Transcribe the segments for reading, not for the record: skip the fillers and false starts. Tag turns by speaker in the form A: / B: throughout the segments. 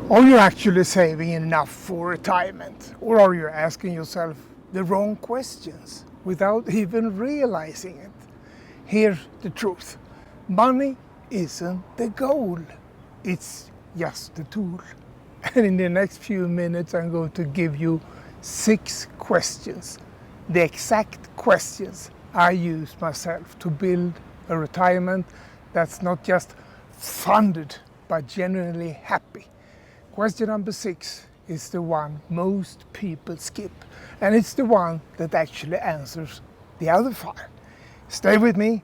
A: Are you actually saving enough for retirement? Or are you asking yourself the wrong questions without even realizing it? Here's the truth. Money isn't the goal. It's just a tool. And in the next few minutes, I'm going to give you 6 questions, the exact questions I use myself to build a retirement that's not just funded, but genuinely happy. Question number 6 is the one most people skip, and it's the one that actually answers the other 5. Stay with me.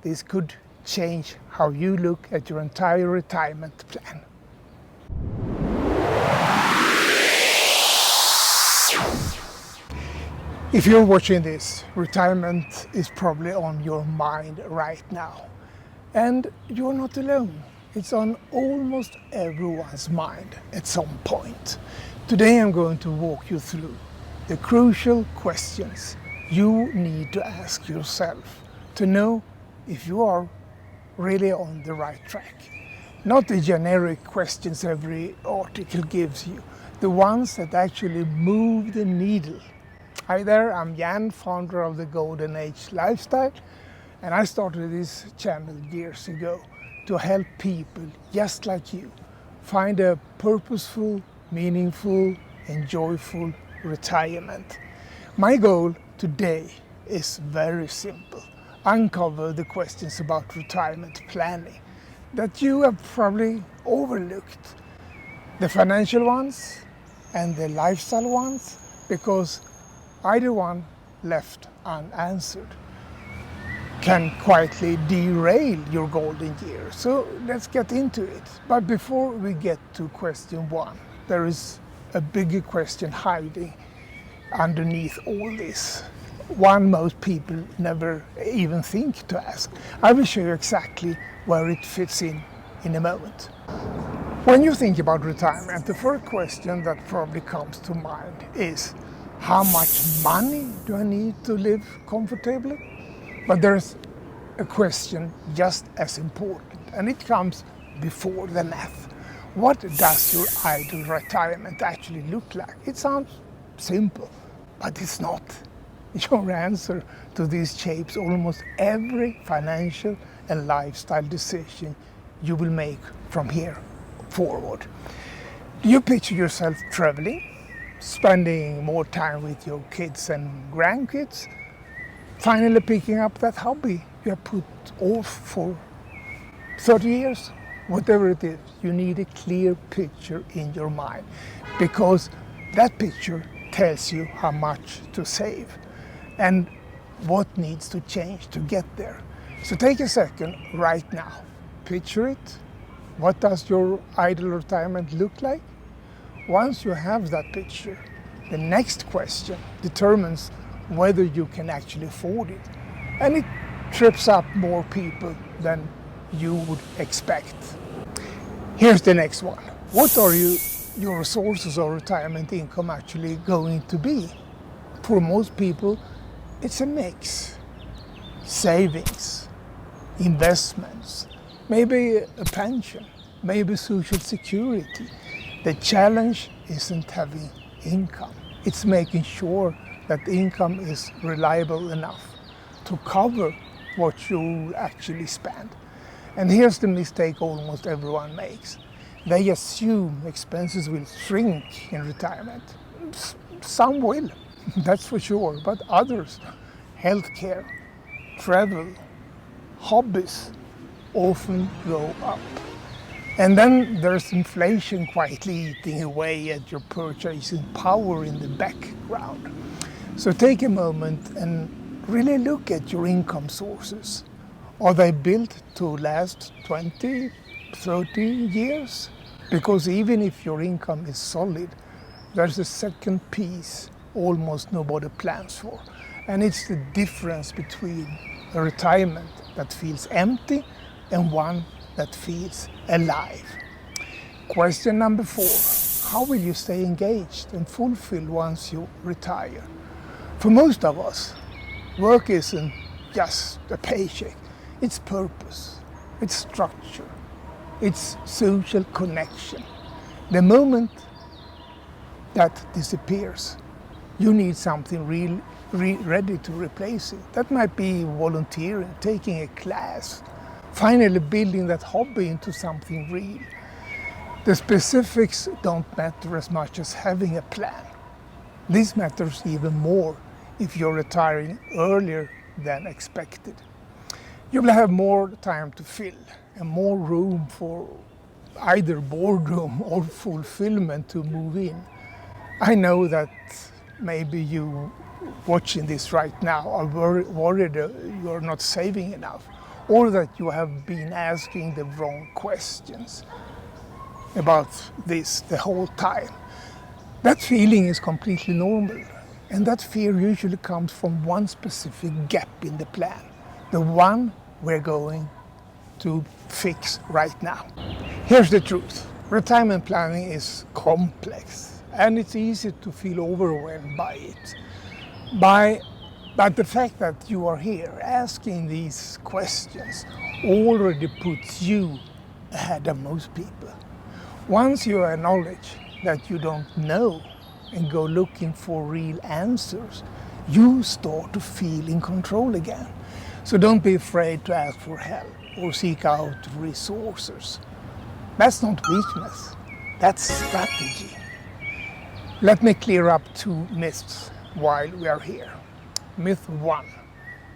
A: This could change how you look at your entire retirement plan. If you're watching this, retirement is probably on your mind right now. And you're not alone. It's on almost everyone's mind at some point. Today I'm going to walk you through the crucial questions you need to ask yourself to know if you are really on the right track. Not the generic questions every article gives you, the ones that actually move the needle. Hi there, I'm Jan, founder of the Golden Age Lifestyle, and I started this channel years ago to help people just like you find a purposeful, meaningful, and joyful retirement. My goal today is very simple. Uncover the questions about retirement planning that you have probably overlooked. The financial ones and the lifestyle ones, because either one left unanswered can quietly derail your golden years. So let's get into it. But before we get to question 1, there is a bigger question hiding underneath all this. One most people never even think to ask. I will show you exactly where it fits in a moment. When you think about retirement, the first question that probably comes to mind is, how much money do I need to live comfortably? But there's a question just as important, and it comes before the math. What does your ideal retirement actually look like? It sounds simple, but it's not. Your answer to this shapes almost every financial and lifestyle decision you will make from here forward. Do you picture yourself traveling, spending more time with your kids and grandkids, finally picking up that hobby you have put off for 30 years? Whatever it is, you need a clear picture in your mind, because that picture tells you how much to save and what needs to change to get there. So take a second right now, picture it. What does your ideal retirement look like? Once you have that picture, the next question determines whether you can actually afford it. And it trips up more people than you would expect. Here's the next one. What are your sources of retirement income actually going to be? For most people, it's a mix. Savings, investments, maybe a pension, maybe social security. The challenge isn't having income. It's making sure that the income is reliable enough to cover what you actually spend. And here's the mistake almost everyone makes. They assume expenses will shrink in retirement. Some will, that's for sure, but others, healthcare, travel, hobbies, often go up. And then there's inflation quietly eating away at your purchasing power in the background. So take a moment and really look at your income sources. Are they built to last 20, 30 years? Because even if your income is solid, there's a second piece almost nobody plans for. And it's the difference between a retirement that feels empty and one that feels alive. Question number 4. How will you stay engaged and fulfilled once you retire? For most of us, work isn't just a paycheck. It's purpose, it's structure, it's social connection. The moment that disappears, you need something ready to replace it. That might be volunteering, taking a class, finally building that hobby into something real. The specifics don't matter as much as having a plan. This matters even more if you're retiring earlier than expected. You will have more time to fill and more room for either boredom or fulfillment to move in. I know that maybe you watching this right now are worried you're not saving enough, or that you have been asking the wrong questions about this the whole time. That feeling is completely normal, and that fear usually comes from one specific gap in the plan, the one we're going to fix right now. Here's the truth. Retirement planning is complex, and it's easy to feel overwhelmed by it. But the fact that you are here asking these questions already puts you ahead of most people. Once you acknowledge that you don't know and go looking for real answers, you start to feel in control again. So don't be afraid to ask for help or seek out resources. That's not weakness, that's strategy. Let me clear up 2 myths while we are here. Myth 1,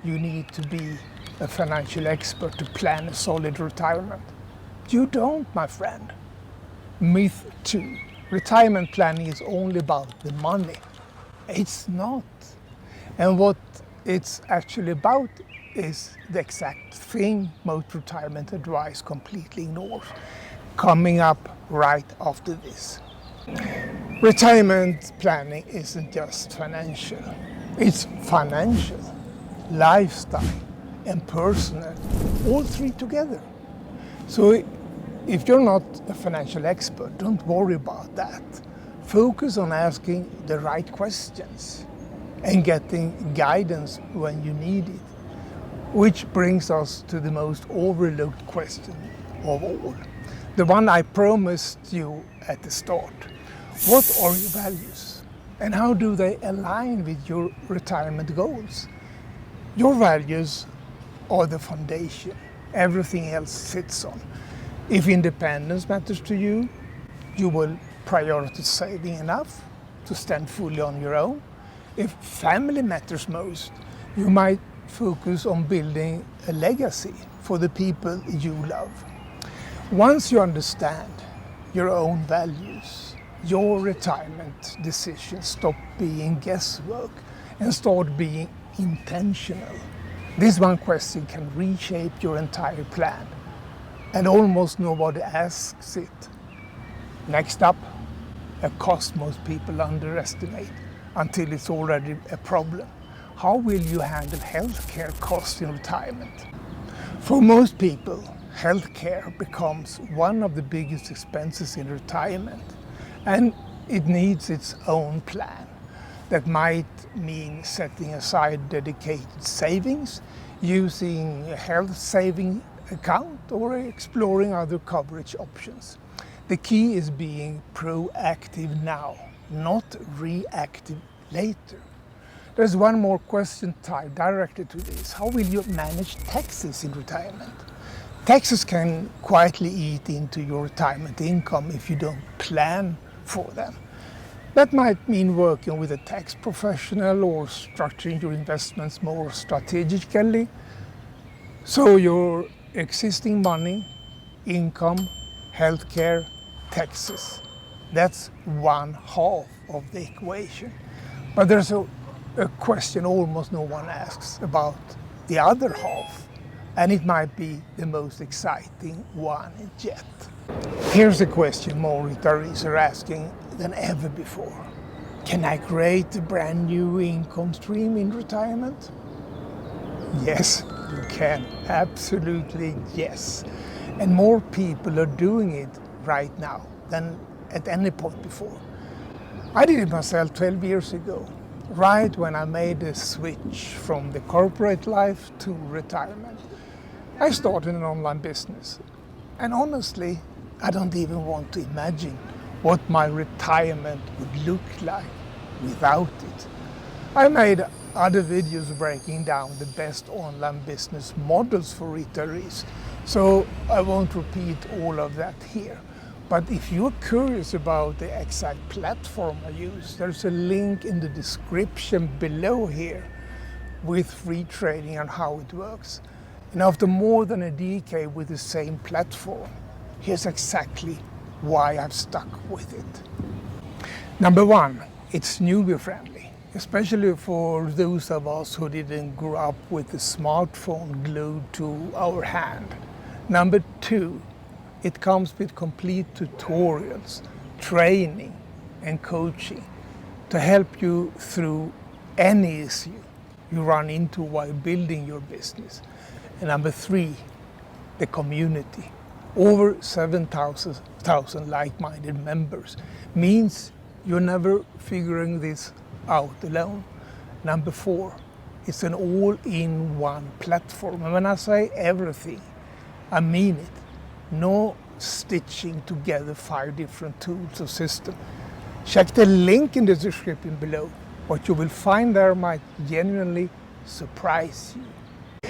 A: you need to be a financial expert to plan a solid retirement. You don't, my friend. Myth 2, retirement planning is only about the money. It's not. And what it's actually about is the exact thing most retirement advice completely ignores. Coming up right after this. Retirement planning isn't just financial. It's financial, lifestyle, and personal, all 3 together. So if you're not a financial expert, don't worry about that. Focus on asking the right questions and getting guidance when you need it. Which brings us to the most overlooked question of all. The one I promised you at the start. What are your values? And how do they align with your retirement goals? Your values are the foundation everything else sits on. If independence matters to you, you will prioritize saving enough to stand fully on your own. If family matters most, you might focus on building a legacy for the people you love. Once you understand your own values, your retirement decisions stop being guesswork and start being intentional. This one question can reshape your entire plan, and almost nobody asks it. Next up, a cost most people underestimate until it's already a problem. How will you handle healthcare costs in retirement? For most people, healthcare becomes one of the biggest expenses in retirement, and it needs its own plan. That might mean setting aside dedicated savings, using a health saving account, or exploring other coverage options. The key is being proactive now, not reactive later. There's one more question tied directly to this. How will you manage taxes in retirement? Taxes can quietly eat into your retirement income if you don't plan for them. That might mean working with a tax professional or structuring your investments more strategically. So your existing money, income, healthcare, taxes, that's one half of the equation. But there's a question almost no one asks about the other half, and it might be the most exciting one yet. Here's a question more retirees are asking than ever before. Can I create a brand new income stream in retirement? Yes, you can. Absolutely yes. And more people are doing it right now than at any point before. I did it myself 12 years ago, right when I made the switch from the corporate life to retirement. I started an online business, and honestly, I don't even want to imagine what my retirement would look like without it. I made other videos breaking down the best online business models for retirees, so I won't repeat all of that here. But if you're curious about the exact platform I use, there's a link in the description below here with free training on how it works. And after more than a decade with the same platform, here's exactly why I've stuck with it. Number one, it's newbie friendly, especially for those of us who didn't grow up with the smartphone glued to our hand. Number two, it comes with complete tutorials, training, and coaching to help you through any issue you run into while building your business. And number three, the community. Over 7,000 like-minded members means you're never figuring this out alone. Number four, it's an all-in-one platform. And when I say everything, I mean it. No stitching together 5 different tools or systems. Check the link in the description below. What you will find there might genuinely surprise you.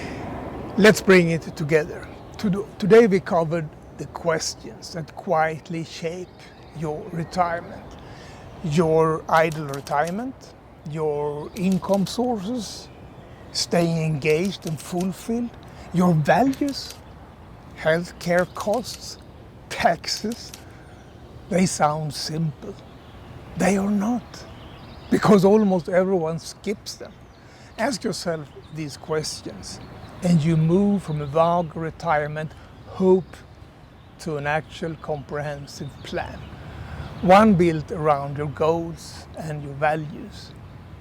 A: Let's bring it together. Today we covered the questions that quietly shape your retirement. Your ideal retirement, your income sources, staying engaged and fulfilled, your values, healthcare costs, taxes. They sound simple. They are not, because almost everyone skips them. Ask yourself these questions, and you move from a vague retirement hope to an actual comprehensive plan. One built around your goals and your values.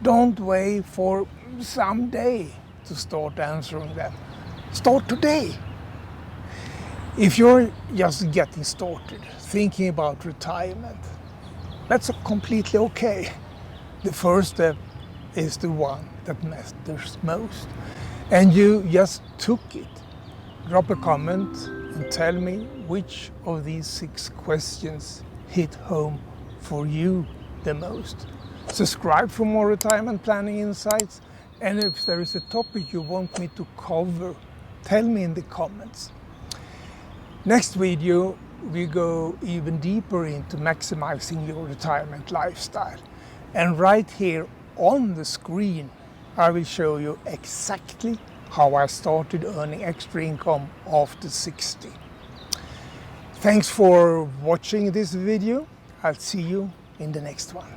A: Don't wait for someday to start answering them. Start today. If you're just getting started, thinking about retirement, that's completely okay. The first step is the one that matters most. And you just took it. Drop a comment and tell me which of these 6 questions hit home for you the most. Subscribe for more retirement planning insights. And if there is a topic you want me to cover, tell me in the comments. Next video, we go even deeper into maximizing your retirement lifestyle. And right here on the screen, I will show you exactly how I started earning extra income after 60. Thanks for watching this video. I'll see you in the next one.